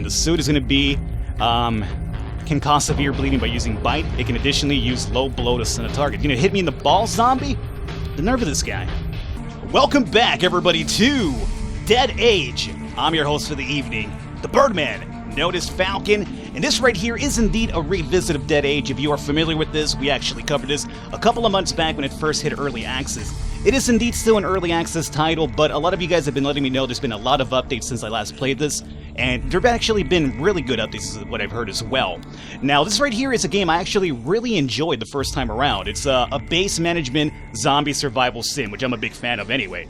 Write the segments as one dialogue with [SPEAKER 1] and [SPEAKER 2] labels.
[SPEAKER 1] and the suit is going to be, can cause severe bleeding by using Bite. It can additionally use low blow to stun a target. You gonna hit me in the balls, zombie? The nerve of this guy. Welcome back, everybody, to Dead Age. I'm your host for the evening, the Birdman, known as Falcon, and this right here is indeed a revisit of Dead Age. If you are familiar with this, we actually covered this a couple of months back when it first hit early access. It is indeed still an early access title, but a lot of you guys have been letting me know there's been a lot of updates since I last played this, and there have actually been really good updates, is what I've heard as well. Now, this right here is a game I actually really enjoyed the first time around. It's a base management zombie survival sim, which I'm a big fan of anyway.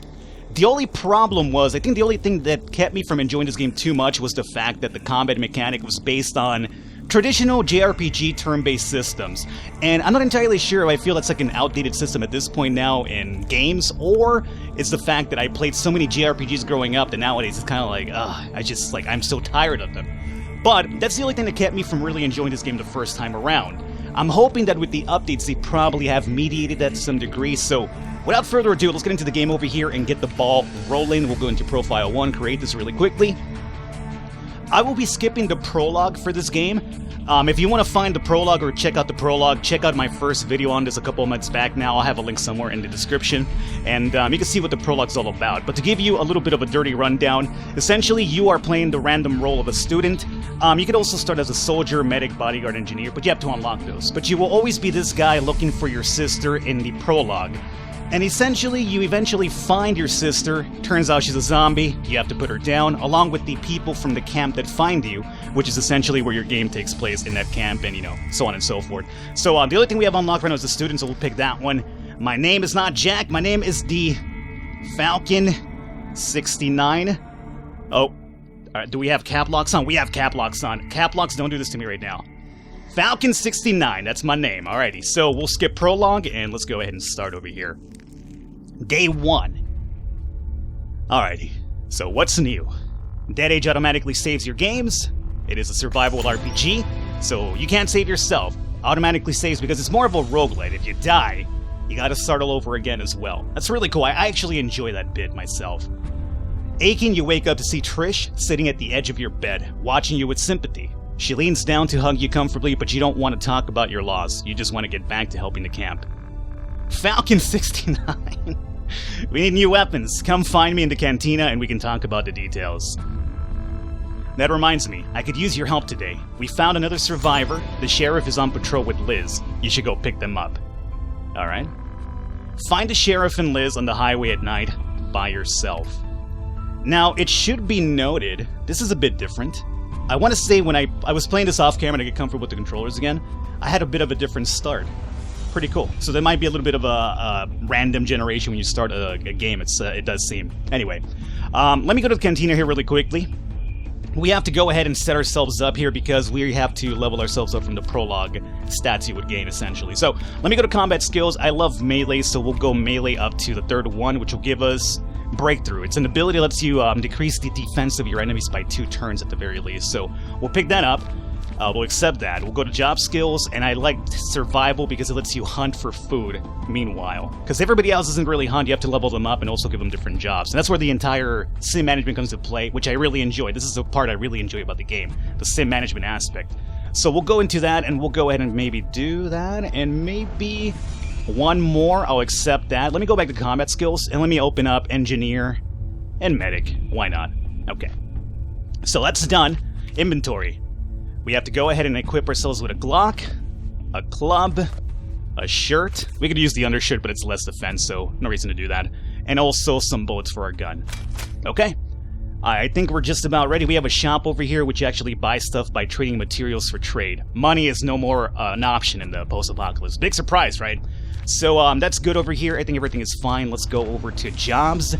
[SPEAKER 1] The only problem was, I think the only thing that kept me from enjoying this game too much was the fact that the combat mechanic was based on traditional JRPG turn-based systems. And I'm not entirely sure if I feel that's like an outdated system at this point now in games, or it's the fact that I played so many JRPGs growing up that nowadays it's kind of like, I'm so tired of them. But that's the only thing that kept me from really enjoying this game the first time around. I'm hoping that with the updates they probably have mediated that to some degree, so without further ado, let's get into the game over here and get the ball rolling. We'll go into Profile 1, create this really quickly. I will be skipping the prologue for this game. If you want to find the prologue or check out the prologue, check out my first video on this a couple of months back now. I'll have a link somewhere in the description, and you can see what the prologue's all about. But to give you a little bit of a dirty rundown, essentially you are playing the random role of a student. You could also start as a soldier, medic, bodyguard, engineer, but you have to unlock those. But you will always be this guy looking for your sister in the prologue. And essentially, you eventually find your sister. Turns out she's a zombie. You have to put her down, along with the people from the camp that find you, which is essentially where your game takes place, in that camp, and, so on and so forth. So, the only thing we have unlocked right now is the student, so we'll pick that one. My name is not Jack. My name is the Falcon 69. Oh, do we have cap locks on? We have cap locks on. Cap locks, don't do this to me right now. Falcon 69, that's my name. Alrighty, so we'll skip prologue, and let's go ahead and start over here. Day 1. Alrighty, so what's new? Dead Age automatically saves your games. It is a survival RPG, so you can't save yourself. Automatically saves because it's more of a roguelite. If you die, you gotta start all over again as well. That's really cool. I actually enjoy that bit myself. Aching, you wake up to see Trish sitting at the edge of your bed, watching you with sympathy. She leans down to hug you comfortably, but you don't want to talk about your loss. You just want to get back to helping the camp. Falcon 69. We need new weapons. Come find me in the cantina and we can talk about the details. That reminds me, I could use your help today. We found another survivor. The sheriff is on patrol with Liz. You should go pick them up. Alright. Find the sheriff and Liz on the highway at night by yourself. Now, it should be noted, this is a bit different. I want to say when I was playing this off camera to get comfortable with the controllers again, I had a bit of a different start. Pretty cool. So there might be a little bit of a random generation when you start a game, it does seem. Anyway, let me go to the cantina here really quickly. We have to go ahead and set ourselves up here because we have to level ourselves up from the prologue stats you would gain, essentially. So let me go to combat skills. I love melee, so we'll go melee up to the third one, which will give us Breakthrough. It's an ability that lets you decrease the defense of your enemies by 2 turns at the very least. So we'll pick that up. We'll accept that. We'll go to job skills, and I like survival because it lets you hunt for food meanwhile. Because everybody else doesn't really hunt, you have to level them up and also give them different jobs. And that's where the entire sim management comes into play, which I really enjoy. This is the part I really enjoy about the game, the sim management aspect. So we'll go into that, and we'll go ahead and maybe do that, and maybe one more. I'll accept that. Let me go back to combat skills, and let me open up engineer and medic. Why not? Okay. So that's done. Inventory. We have to go ahead and equip ourselves with a Glock, a club, a shirt. We could use the undershirt, but it's less defense, so no reason to do that. And also some bullets for our gun. Okay. I think we're just about ready. We have a shop over here which actually buys stuff by trading materials for trade. Money is no more an option in the post-apocalypse. Big surprise, right? So that's good over here. I think everything is fine. Let's go over to jobs.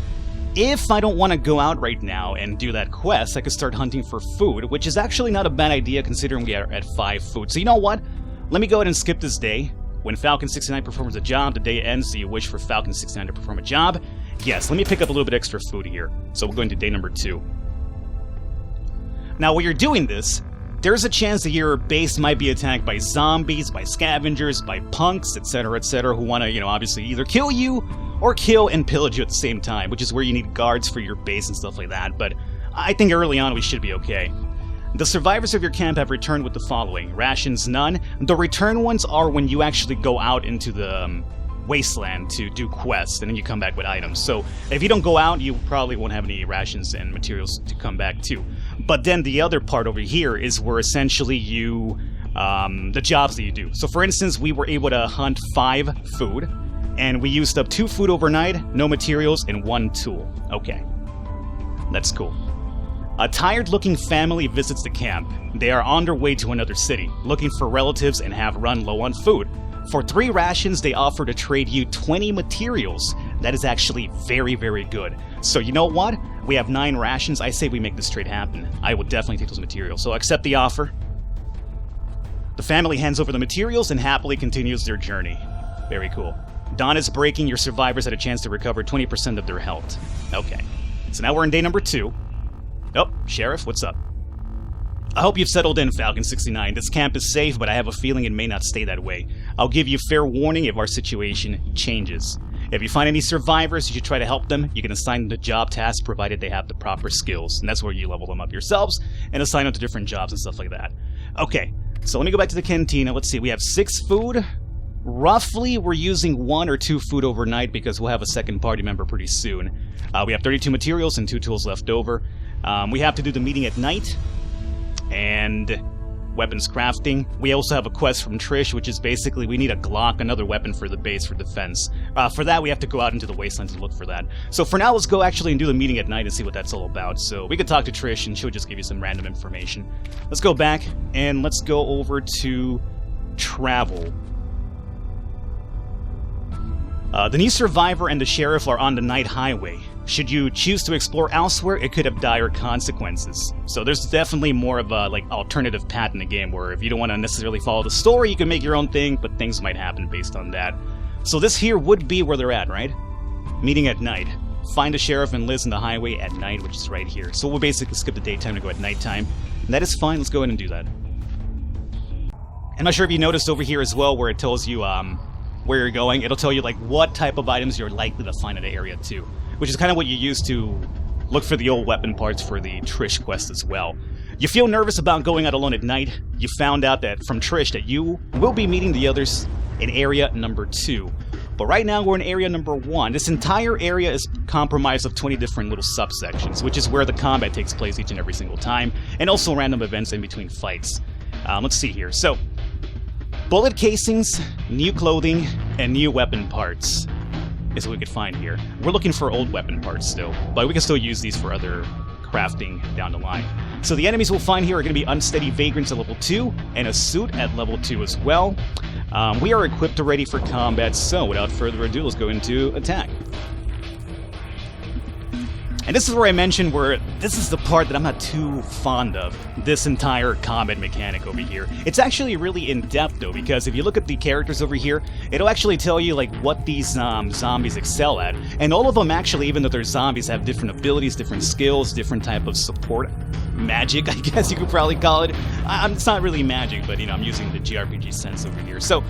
[SPEAKER 1] If I don't want to go out right now and do that quest, I could start hunting for food, which is actually not a bad idea considering we are at 5 food. So you know what? Let me go ahead and skip this day. When Falcon 69 performs a job, the day ends. Do you wish for Falcon 69 to perform a job? Yes, let me pick up a little bit extra food here. So we'll go into day number 2. Now, while you're doing this, there's a chance that your base might be attacked by zombies, by scavengers, by punks, etc., who want to, obviously either kill you or kill and pillage you at the same time, which is where you need guards for your base and stuff like that, but I think early on we should be okay. The survivors of your camp have returned with the following. Rations, none. The return ones are when you actually go out into the wasteland to do quests, and then you come back with items. So if you don't go out, you probably won't have any rations and materials to come back to. But then the other part over here is where essentially you, the jobs that you do. So for instance, we were able to hunt 5 food, and we used up 2 food overnight, no materials, and 1 tool. Okay, that's cool. A tired-looking family visits the camp. They are on their way to another city, looking for relatives and have run low on food. For 3 rations, they offer to trade you 20 materials. That is actually very, very good. So you know what? We have 9 rations. I say we make this trade happen. I will definitely take those materials. So accept the offer. The family hands over the materials and happily continues their journey. Very cool. Dawn is breaking. Your survivors had a chance to recover 20% of their health. Okay. So now we're on day number 2. Oh, Sheriff, what's up? I hope you've settled in, Falcon 69. This camp is safe, but I have a feeling it may not stay that way. I'll give you fair warning if our situation changes. If you find any survivors, you should try to help them. You can assign them to job tasks provided they have the proper skills. And that's where you level them up yourselves and assign them to different jobs and stuff like that. Okay, so let me go back to the cantina. Let's see, we have 6 food. Roughly, we're using 1 or 2 food overnight because we'll have a second party member pretty soon. We have 32 materials and 2 tools left over. We have to do the meeting at night, and weapons crafting. We also have a quest from Trish, which is basically we need a Glock, another weapon for the base for defense. For that, we have to go out into the wastelands and look for that. So for now, let's go actually and do the meeting at night and see what that's all about. So we could talk to Trish, and she'll just give you some random information. Let's go back, and let's go over to travel. The new survivor and the sheriff are on the night highway. Should you choose to explore elsewhere, it could have dire consequences. So there's definitely more of a alternative path in the game where if you don't want to necessarily follow the story, you can make your own thing, but things might happen based on that. So this here would be where they're at, right? Meeting at night. Find the sheriff and Liz on the highway at night, which is right here. So we'll basically skip the daytime to go at nighttime. And that is fine, let's go ahead and do that. I'm not sure if you noticed over here as well where it tells you where you're going. It'll tell you like what type of items you're likely to find in the area too, which is kind of what you use to look for the old weapon parts for the Trish quest as well. You feel nervous about going out alone at night. You found out that from Trish that you will be meeting the others in area number 2. But right now we're in area number 1. This entire area is comprised of 20 different little subsections, which is where the combat takes place each and every single time, and also random events in between fights. Let's see here. So, bullet casings, new clothing, and new weapon parts is what we could find here. We're looking for old weapon parts still, but we can still use these for other crafting down the line. So the enemies we'll find here are going to be unsteady vagrants at level 2, and a suit at level 2 as well. We are equipped and ready for combat, so without further ado, let's go into attack. And this is where I mentioned where this is the part that I'm not too fond of, this entire combat mechanic over here. It's actually really in-depth though, because if you look at the characters over here, it'll actually tell you like what these zombies excel at. And all of them actually, even though they're zombies, have different abilities, different skills, different type of support. Magic, I guess you could probably call it. It's not really magic, but you know, I'm using the JRPG sense over here. So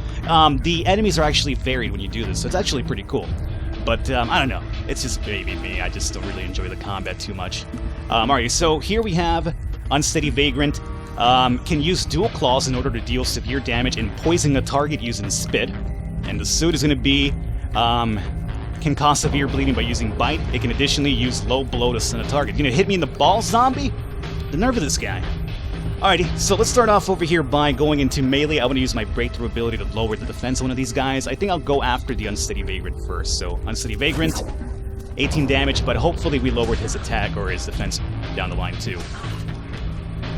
[SPEAKER 1] the enemies are actually varied when you do this, so it's actually pretty cool. But I don't know, it's just maybe me, I just don't really enjoy the combat too much. Alright, so here we have Unsteady Vagrant. Can use dual claws in order to deal severe damage and poison a target using spit. And the suit is going to be, can cause severe bleeding by using bite. It can additionally use low blow to stun a target. You know, hit me in the balls, zombie? The nerve of this guy. Alrighty, so let's start off over here by going into melee. I want to use my breakthrough ability to lower the defense of one of these guys. I think I'll go after the Unsteady Vagrant first. So, Unsteady Vagrant, 18 damage, but hopefully we lowered his attack or his defense down the line too.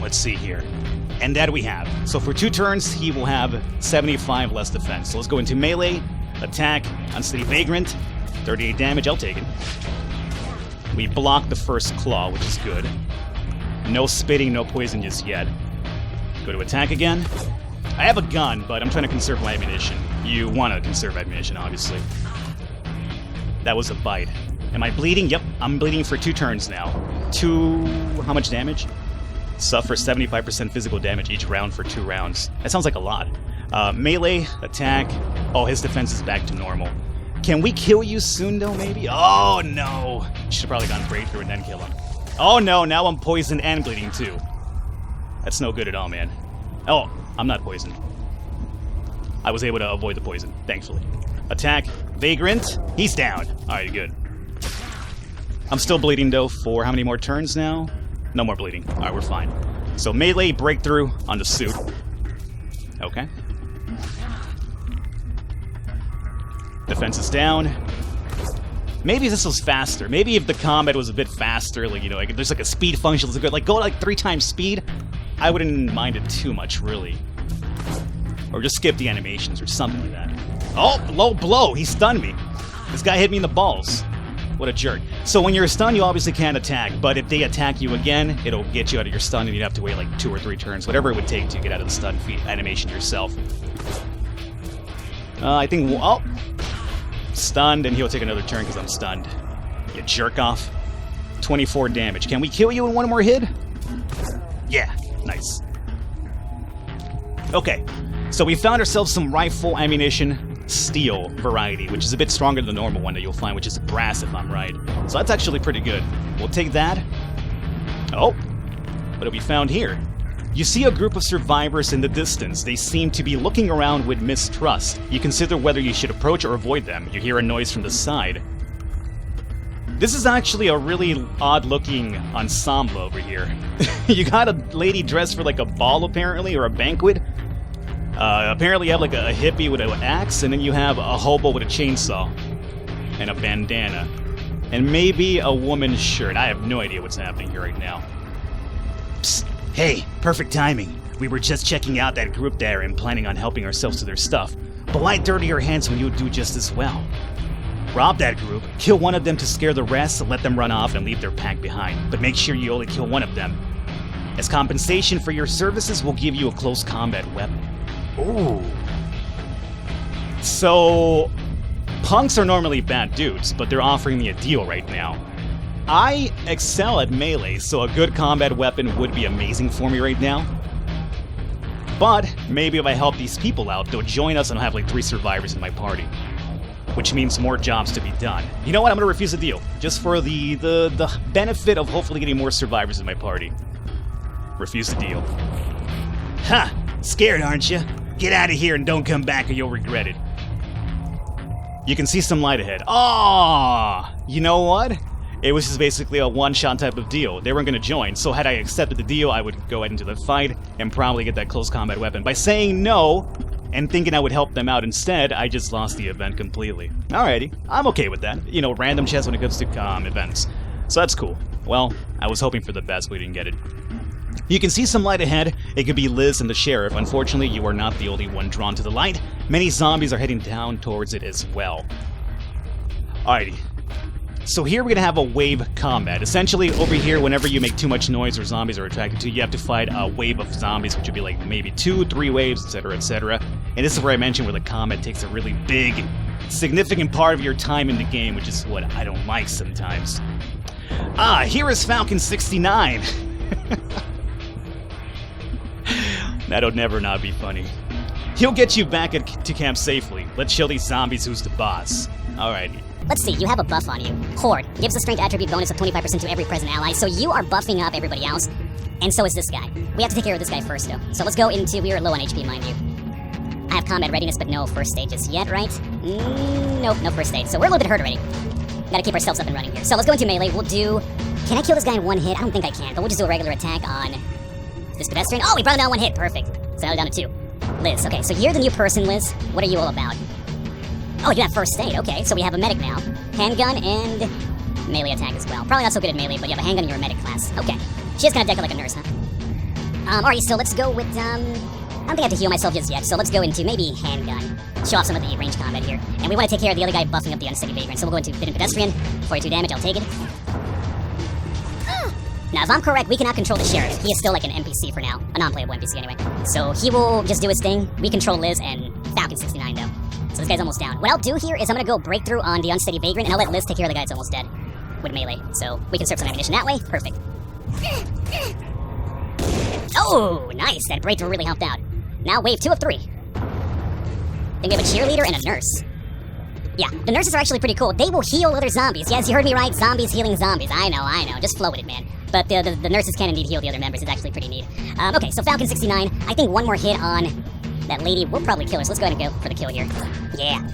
[SPEAKER 1] Let's see here. And that we have. So for 2 turns, he will have 75 less defense. So let's go into melee, attack, Unsteady Vagrant, 38 damage, I'll take it. We block the first claw, which is good. No spitting, no poison just yet. Go to attack again. I have a gun, but I'm trying to conserve my ammunition. You want to conserve ammunition, obviously. That was a bite. Am I bleeding? Yep, I'm bleeding for 2 turns now. How much damage? Suffer 75% physical damage each round for 2 rounds. That sounds like a lot. Melee, attack. Oh, his defense is back to normal. Can we kill you soon, though, maybe? Oh, no. Should have probably gone breakthrough and then kill him. Oh no, now I'm poisoned and bleeding too. That's no good at all, man. Oh, I'm not poisoned. I was able to avoid the poison, thankfully. Attack. Vagrant. He's down. Alright, good. I'm still bleeding, though, for how many more turns now? No more bleeding. Alright, we're fine. So melee breakthrough on the suit. Okay. Defense is down. Maybe this was faster. Maybe if the combat was a bit faster, like, you know, like there's like a speed function that's good. Like, go like 3 times speed, I wouldn't mind it too much, really. Or just skip the animations or something like that. Oh, low blow. He stunned me. This guy hit me in the balls. What a jerk. So when you're stunned, you obviously can't attack, but if they attack you again, it'll get you out of your stun and you'd have to wait like 2 or 3 turns, whatever it would take to get out of the stun animation yourself. I think, oh, stunned, and he'll take another turn because I'm stunned. You jerk off. 24 damage. Can we kill you in 1 more hit? Yeah, nice. Okay, so we found ourselves some rifle ammunition. Steel variety, which is a bit stronger than the normal one that you'll find, which is brass if I'm right. So that's actually pretty good. We'll take that. Oh, what have we found here? You see a group of survivors in the distance. They seem to be looking around with mistrust. You consider whether you should approach or avoid them. You hear a noise from the side. This is actually a really odd-looking ensemble over here. You got a lady dressed for like a ball, apparently, or a banquet. Apparently you have like a hippie with an axe, and then you have a hobo with a chainsaw and a bandana. And maybe a woman's shirt. I have no idea what's happening here right now. Psst. Hey, perfect timing. We were just checking out that group there and planning on helping ourselves to their stuff. But why dirty your hands when you would do just as well? Rob that group, kill one of them to scare the rest, let them run off and leave their pack behind. But make sure you only kill one of them. As compensation for your services, we'll give you a close combat weapon. Ooh. So, punks are normally bad dudes, but they're offering me a deal right now. I excel at melee, so a good combat weapon would be amazing for me right now. But maybe if I help these people out, they'll join us and I'll have like 3 survivors in my party. Which means more jobs to be done. You know what? I'm gonna refuse the deal. Just for the benefit of hopefully getting more survivors in my party. Refuse the deal. Ha! Scared, aren't you? Get out of here and don't come back or you'll regret it. You can see some light ahead. Oh, you know what? It was just basically a one-shot type of deal. They weren't going to join, so had I accepted the deal, I would go ahead into the fight and probably get that close combat weapon. By saying no and thinking I would help them out instead, I just lost the event completely. Alrighty, I'm okay with that. You know, random chess when it comes to events. So that's cool. Well, I was hoping for the best, we didn't get it. You can see some light ahead. It could be Liz and the sheriff. Unfortunately, you are not the only one drawn to the light. Many zombies are heading down towards it as well. Alrighty. So here we're going to have a wave combat. Essentially, over here, whenever you make too much noise or zombies are attracted to you, you have to fight a wave of zombies, which would be like maybe 2, 3 waves, etc., etc. And this is where I mentioned where the combat takes a really big, significant part of your time in the game, which is what I don't like sometimes. Ah, here is Falcon 69. That'll never not be funny. He'll get you back to camp safely. Let's show these zombies who's the boss. Alrighty.
[SPEAKER 2] Let's see, you have a buff on you. Horde gives the strength attribute bonus of 25% to every present ally, so you are buffing up everybody else, and so is this guy. We have to take care of this guy first, though. So let's go into, we are low on HP, mind you. I have combat readiness, but no first stages yet, right? Nope, no first stage. So we're a little bit hurt already. Gotta keep ourselves up and running here. So let's go into melee. We'll do, can I kill this guy in 1 hit? I don't think I can, but we'll just do a regular attack on this pedestrian. Oh, we brought him down 1 hit, perfect. So now we're down to 2. Liz, okay, so you're the new person, Liz. What are you all about? Oh, you have first aid, okay, so we have a medic now. Handgun and melee attack as well. Probably not so good at melee, but you have a handgun in your medic class. Okay. She is kind of decked like a nurse, huh? Alright, so let's go with, I don't think I have to heal myself just yet, so let's go into maybe handgun. Show off some of the range combat here. And we want to take care of the other guy buffing up the unsteady vagrant, so we'll go into bit and pedestrian. 42 damage, I'll take it. Now, if I'm correct, we cannot control the sheriff. He is still like an NPC for now. A non-playable NPC anyway. So he will just do his thing. We control Liz and Falcon 69 though. So this guy's almost down. What I'll do here is I'm gonna go breakthrough on the unsteady vagrant, and I'll let Liz take care of the guy that's almost dead with melee. So we can serve some ammunition that way. Perfect. Oh, nice. That breakthrough really helped out. Now wave 2 of 3. Then we have a cheerleader and a nurse. Yeah, the nurses are actually pretty cool. They will heal other zombies. Yes, you heard me right. Zombies healing zombies. I know. Just flow with it, man. But the nurses can indeed heal the other members. It's actually pretty neat. Okay, so Falcon 69. I think one more hit on that lady will probably kill her. So let's go ahead and go for the kill here. Yeah.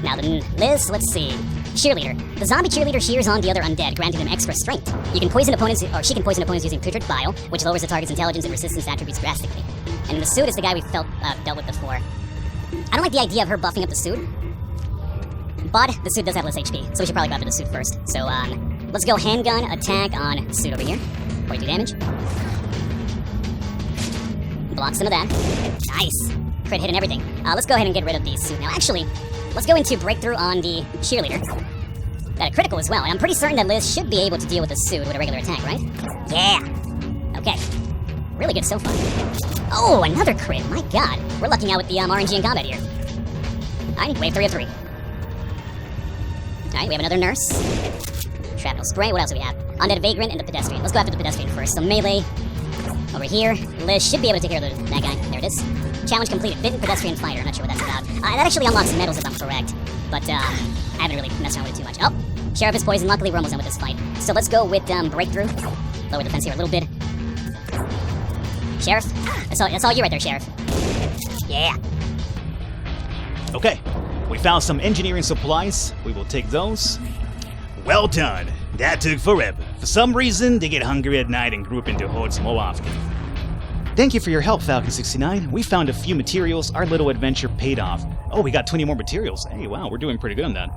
[SPEAKER 2] Now then, Liz, let's see. Cheerleader. The zombie cheerleader shears on the other undead, granting them extra strength. You can poison opponents, or she can poison opponents using putrid bile, which lowers the target's intelligence and resistance attributes drastically. And the suit is the guy we dealt with before. I don't like the idea of her buffing up the suit, but the suit does have less HP, so we should probably go after the suit first. So, let's go handgun attack on the suit over here. 42 damage. Block some of that. Nice. Crit hit and everything. Let's go ahead and get rid of the suit. Now, actually, let's go into breakthrough on the cheerleader. Got a critical as well, and I'm pretty certain that Liz should be able to deal with the suit with a regular attack, right? Yeah. Okay. Really good so far. Oh, another crit. My god. We're lucking out with the RNG in combat here. Alright, wave 3 of 3. Alright, we have another nurse. Shrapnel spray. What else do we have? Undead vagrant and the pedestrian. Let's go after the pedestrian first. So melee over here. Liz should be able to take care of that guy. There it is. Challenge completed. Bitten pedestrian fighter. Not sure what that's about. That actually unlocks medals if I'm correct. But I haven't really messed around with it too much. Oh, Sheriff is poisoned. Luckily, we're almost done with this fight. So let's go with breakthrough. Lower defense here a little bit. Sheriff? That's all you right there, Sheriff. Yeah.
[SPEAKER 1] Okay, we found some engineering supplies. We will take those. Well done. That took forever. For some reason, they get hungry at night and group into hordes more often. Thank you for your help, Falcon 69. We found a few materials. Our little adventure paid off. Oh, we got 20 more materials. Hey, wow, we're doing pretty good on that.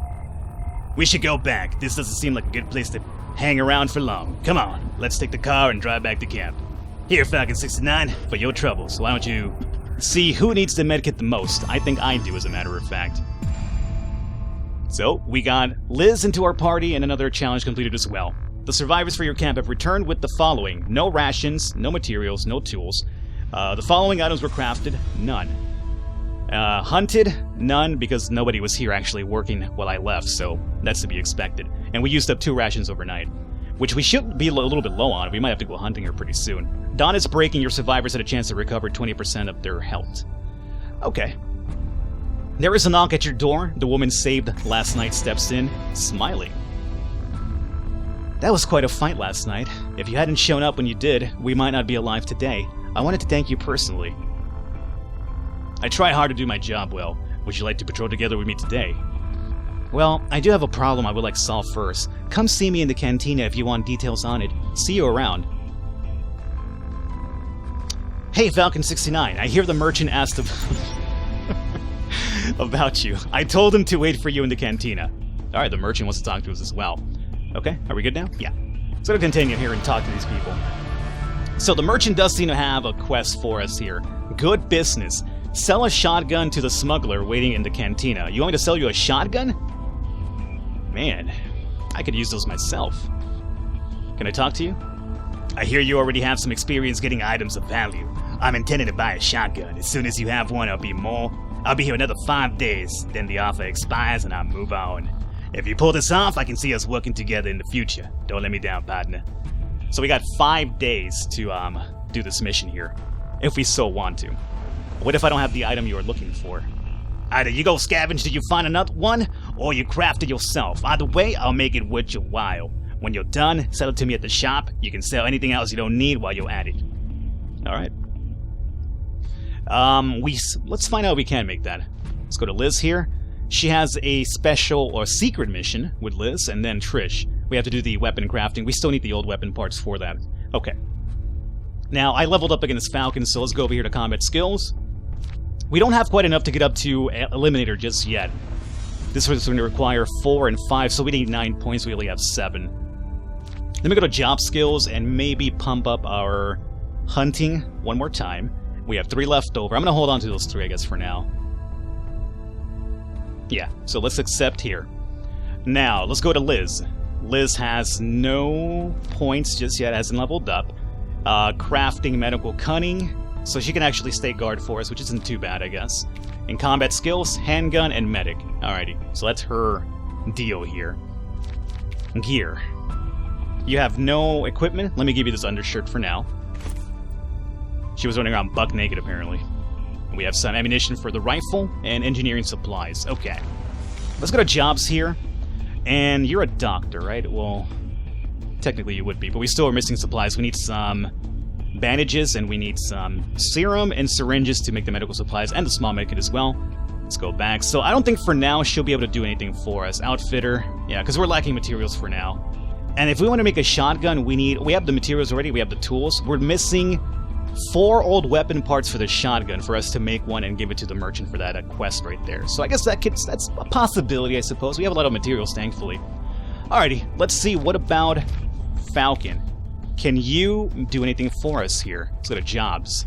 [SPEAKER 1] We should go back. This doesn't seem like a good place to hang around for long. Come on, let's take the car and drive back to camp. Here, Falcon 69, for your troubles. Why don't you see who needs the medkit the most? I think I do, as a matter of fact. So, we got Liz into our party and another challenge completed as well. The survivors for your camp have returned with the following. No rations, no materials, no tools. The following items were crafted. None. Hunted. None, because nobody was here actually working while I left, so that's to be expected. And we used up 2 rations overnight, which we should be a little bit low on. We might have to go hunting her pretty soon. Dawn is breaking. Your survivors had a chance to recover 20% of their health. Okay. There is a knock at your door. The woman saved last night steps in, smiling. That was quite a fight last night. If you hadn't shown up when you did, we might not be alive today. I wanted to thank you personally. I try hard to do my job well. Would you like to patrol together with me today? Well, I do have a problem I would like to solve first. Come see me in the cantina if you want details on it. See you around. Hey, Falcon 69, I hear the merchant asked about you. I told him to wait for you in the cantina. Alright, the merchant wants to talk to us as well. Okay, are we good now? Yeah. Let's go continue here and talk to these people. So the merchant does seem to have a quest for us here. Good business. Sell a shotgun to the smuggler waiting in the cantina. You want me to sell you a shotgun? Man, I could use those myself. Can I talk to you? I hear you already have some experience getting items of value. I'm intending to buy a shotgun. As soon as you have one, I'll be here another 5 days. Then the offer expires and I'll move on. If you pull this off, I can see us working together in the future. Don't let me down, partner. So we got 5 days to do this mission here, if we so want to. What if I don't have the item you are looking for? Either you go scavenge till you find another one, or you craft it yourself. Either way, I'll make it worth your while. When you're done, sell it to me at the shop. You can sell anything else you don't need while you're at it. Alright. Let's find out if we can make that. Let's go to Liz here. She has a special or secret mission with Liz, and then Trish. We have to do the weapon crafting. We still need the old weapon parts for that. Okay. Now, I leveled up against Falcon, so let's go over here to combat skills. We don't have quite enough to get up to Eliminator just yet. This was going to require 4 and 5, so we need 9 points. We only have 7. Let me go to job skills and maybe pump up our hunting one more time. We have 3 left over. I'm going to hold on to those 3, I guess, for now. Yeah, so let's accept here. Now, let's go to Liz. Liz has no points just yet, hasn't leveled up. Crafting medical cunning, so she can actually stay guard for us, which isn't too bad, I guess. In combat skills, handgun and medic. Alrighty, so that's her deal here. Gear. You have no equipment. Let me give you this undershirt for now. She was running around buck naked, apparently. We have some ammunition for the rifle and engineering supplies. Okay. Let's go to jobs here. And you're a doctor, right? Well, technically you would be, but we still are missing supplies. We need some bandages, and we need some serum and syringes to make the medical supplies, and the small medkit as well. Let's go back. So I don't think for now she'll be able to do anything for us. Outfitter, yeah, because we're lacking materials for now. And if we want to make a shotgun, we have the materials already, we have the tools. We're missing 4 old weapon parts for the shotgun for us to make one and give it to the merchant for that quest right there. So I guess that's a possibility, I suppose. We have a lot of materials, thankfully. Alrighty, let's see. What about Falcon? Can you do anything for us here? Let's go to jobs.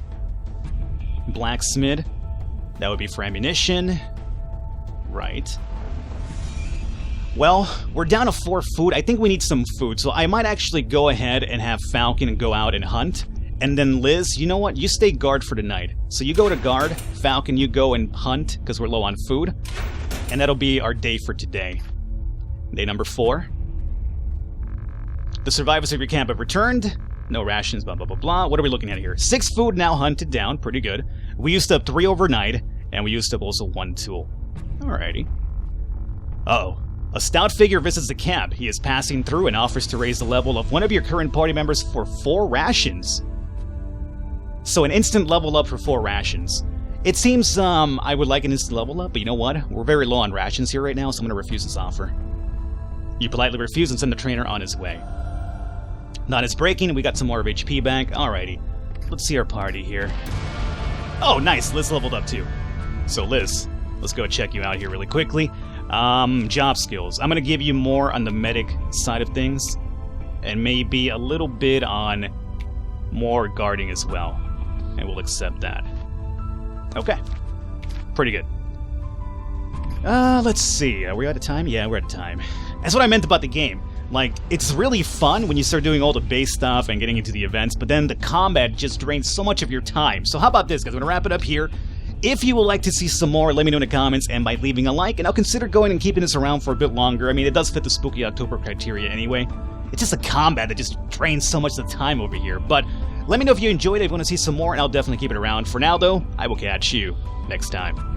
[SPEAKER 1] Blacksmith. That would be for ammunition. Right. Well, we're down to 4 food. I think we need some food, so I might actually go ahead and have Falcon go out and hunt. And then Liz, you know what? You stay guard for tonight. So you go to guard. Falcon, you go and hunt, because we're low on food. And that'll be our day for today. Day number 4. The survivors of your camp have returned. No rations, blah, blah, blah, blah. What are we looking at here? 6 food now hunted down. Pretty good. We used up 3 overnight, and we used up also 1 tool. Alrighty. Uh-oh. A stout figure visits the camp. He is passing through and offers to raise the level of one of your current party members for 4 rations. So an instant level up for 4 rations. It seems, I would like an instant level up, but you know what? We're very low on rations here right now, so I'm going to refuse this offer. You politely refuse and send the trainer on his way. Not as breaking, we got some more of HP back. Alrighty. Let's see our party here. Oh, nice. Liz leveled up too. So Liz, let's go check you out here really quickly. Job skills. I'm going to give you more on the medic side of things. And maybe a little bit on more guarding as well. And we'll accept that. Okay. Pretty good. Let's see. Are we out of time? Yeah, we're out of time. That's what I meant about the game. Like, it's really fun when you start doing all the base stuff and getting into the events, but then the combat just drains so much of your time. So how about this, guys? I'm gonna wrap it up here. If you would like to see some more, let me know in the comments, and by leaving a like, and I'll consider going and keeping this around for a bit longer. I mean, it does fit the Spooky October criteria anyway. It's just a combat that just drains so much of the time over here. But let me know if you enjoyed it, if you want to see some more, and I'll definitely keep it around. For now, though, I will catch you next time.